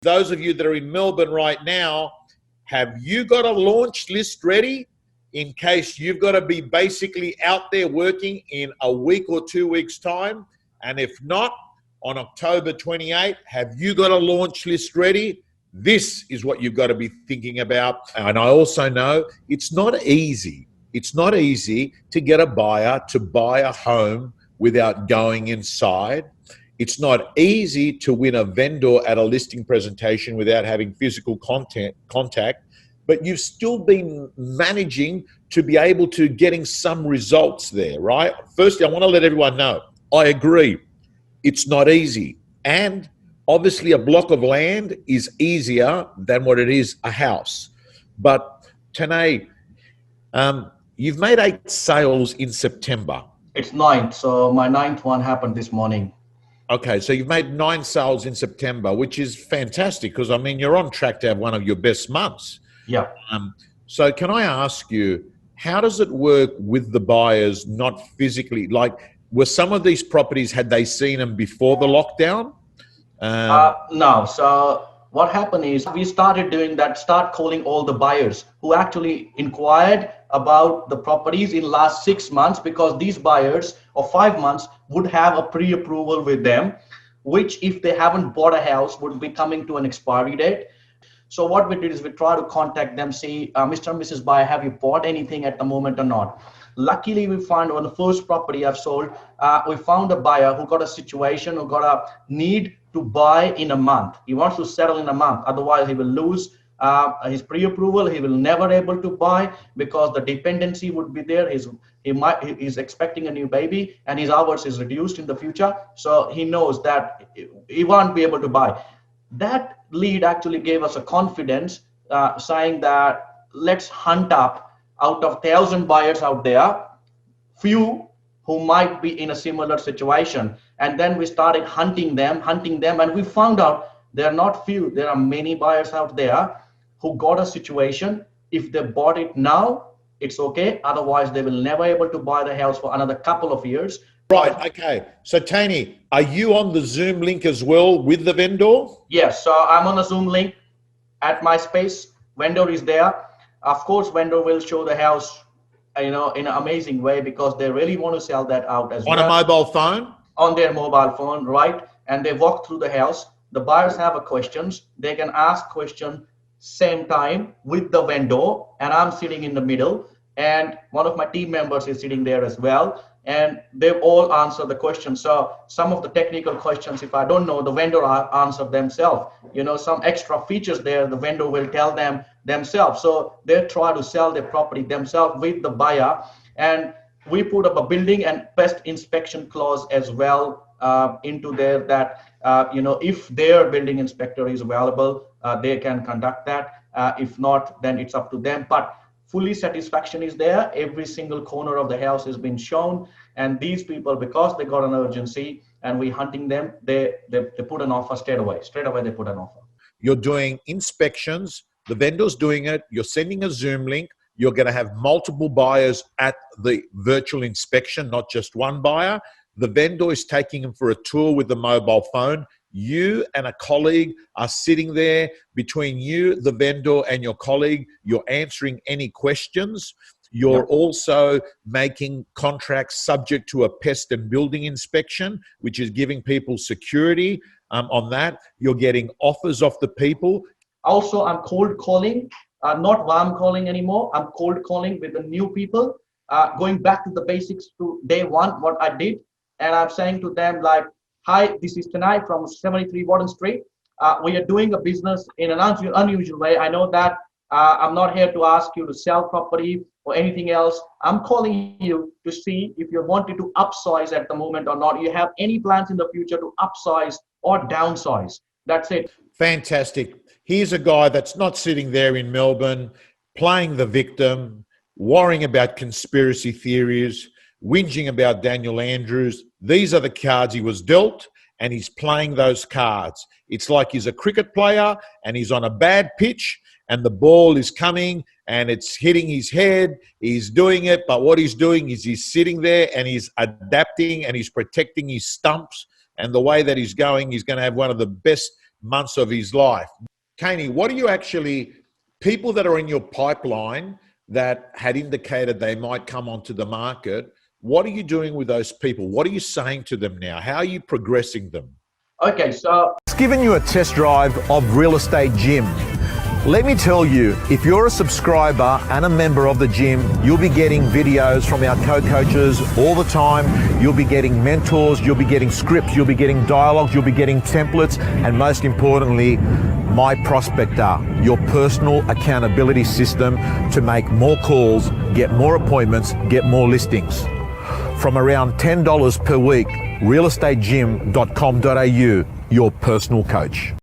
Those of you that are in Melbourne right now, have you got a launch list ready in case you've got to be basically out there working in a week or 2 weeks' time? And if not, on October 28th, have you got a launch list ready? This is what you've got to be thinking about. And I also know it's not easy. It's not easy to get a buyer to buy a home without going inside. It's not easy to win a vendor at a listing presentation without having physical contact, but you've still been managing to be able to getting some results there, right? Firstly, I want to let everyone know, I agree, it's not easy. And obviously a block of land is easier than what it is a house. But Taney, you've made 8 sales in September. It's ninth, so my ninth one happened this morning. Okay, so you've made 9 sales in September, which is fantastic because, I mean, you're on track to have one of your best months. Yeah. So can I ask you, how does it work with the buyers not physically? Like, were some of these properties, had they seen them before the lockdown? No. So what happened is we started doing that, start calling all the buyers who actually inquired about the properties in last 6 months, because these buyers or 5 months would have a pre-approval with them, which if they haven't bought a house would be coming to an expiry date. So what we did is we try to contact them, say, Mr. and Mrs. Buyer, have you bought anything at the moment or not? Luckily, we found on the first property I've sold, we found a buyer who got a situation, who got a need to buy in a month. He wants to settle in a month. Otherwise, he will lose his pre-approval. He will never able to buy because the dependency would be there. He's expecting a new baby and his hours is reduced in the future. So he knows that he won't be able to buy. That lead actually gave us a confidence, saying that let's hunt up out of 1,000 buyers out there, few who might be in a similar situation. And then we started hunting them, and we found out there are not few, there are many buyers out there who got a situation. If they bought it now, it's okay. Otherwise, they will never able to buy the house for another couple of years. Right, okay. So Taney, are you on the Zoom link as well with the vendor? Yes, so I'm on a Zoom link at my space. Vendor is there. Of course, vendor will show the house, in an amazing way because they really want to sell that out as well. On a mobile phone? On their mobile phone, right? And they walk through the house. The buyers have a questions. They can ask question same time with the vendor, and I'm sitting in the middle, and one of my team members is sitting there as well, and they've all answered the questions. So some of the technical questions, if I don't know, the vendor answer themselves. Some extra features there, the vendor will tell them themselves. So they try to sell their property themselves with the buyer. And we put up a building and pest inspection clause as well into there that, if their building inspector is available, they can conduct that. If not, then it's up to them. But fully satisfaction is there. Every single corner of the house has been shown. And these people, because they got an urgency and we hunting them, they put an offer straight away. Straight away, they put an offer. You're doing inspections. The vendor's doing it. You're sending a Zoom link. You're going to have multiple buyers at the virtual inspection, not just one buyer. The vendor is taking them for a tour with the mobile phone. You and a colleague are sitting there. Between you, the vendor, and your colleague, you're answering any questions. You're also making contracts subject to a pest and building inspection, which is giving people security on that. You're getting offers off the people. Also, I'm cold calling, not warm calling anymore. I'm cold calling with the new people, going back to the basics to day one, what I did. And I'm saying to them like, hi, this is Taney from 73 Warden Street. We are doing a business in an unusual way. I know that I'm not here to ask you to sell property or anything else. I'm calling you to see if you wanted to upsize at the moment or not. You have any plans in the future to upsize or downsize. That's it. Fantastic. Here's a guy that's not sitting there in Melbourne playing the victim, worrying about conspiracy theories, whinging about Daniel Andrews. These are the cards he was dealt, and he's playing those cards. It's like he's a cricket player and he's on a bad pitch and the ball is coming and it's hitting his head. He's doing it, but what he's doing is he's sitting there and he's adapting and he's protecting his stumps. And the way that he's going to have one of the best months of his life. Taney, what do you actually, people that are in your pipeline that had indicated they might come onto the market, what are you doing with those people? What are you saying to them now? How are you progressing them? Okay, so It's given you a test drive of Real Estate Gym. Let me tell you, if you're a subscriber and a member of the gym, you'll be getting videos from our co-coaches all the time. You'll be getting mentors, you'll be getting scripts, you'll be getting dialogues, you'll be getting templates, and most importantly, My Prospector, your personal accountability system to make more calls, get more appointments, get more listings. From around $10 per week, realestategym.com.au, your personal coach.